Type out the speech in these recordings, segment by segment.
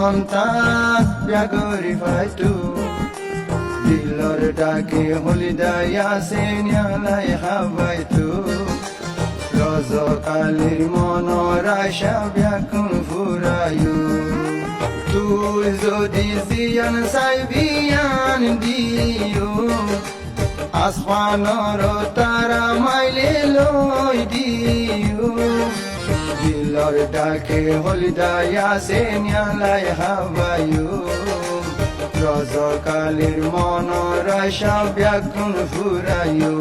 মনতা ব্যাগরি ফাইতু দিলর ডাকে হলিদাই আসে নিয়ালাই হাবাইতু রজকালির মনৰ আশা ব্যাকুল ফুরায়ু তুই যদি জিয়ান চাইবি আন দিও আসমানৰ তাৰা মাইলে লৈ দিও দিলৰ ডাকে হলিদাই আসে নিয়ালাই হাবায়ু রজকালির মনৰ আশা ব্যাকুল ফুরায়ু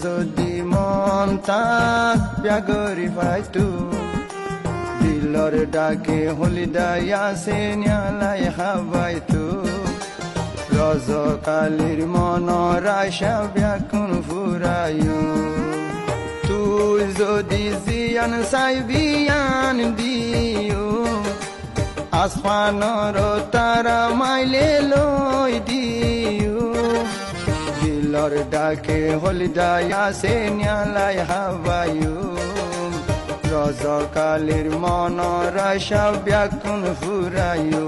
যদি মনতা ব্যাগরি ফাইতু দিলর ডাকে হলিদাই আসে নিয়ালাই হাবাইতু রজকালির মনৰ আশা ব্যাকুল ফুরায়ু তুই যদি জিয়ান চাইবি আন দিও আসমানৰ তাৰা মাইলে লৈ দিও দিলর ডাকে হলিদাই আসে নিয়ালাই হাবায়ু রজকালির মনৰ আশা ব্যাকুল ফুরায়ু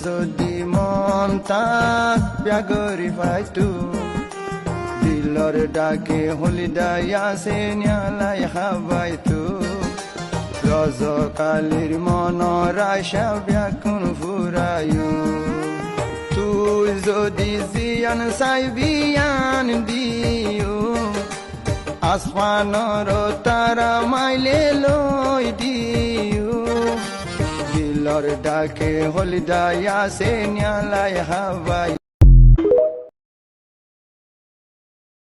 যদি মনতা ব্যাগরি ফাইতু দিলর ডাকে হলিদাই আসে নিয়ালাই হাবাইতু রজকালির মনৰ আশা ব্যাকুল ফুরায়ু তুই যদি জিয়ান চাইবি আন দিও আসমানৰ তাৰা মাইলে লৈ দিও দিলর ডাকে হলিদাই আসে নিয়ালাই হাবায়ু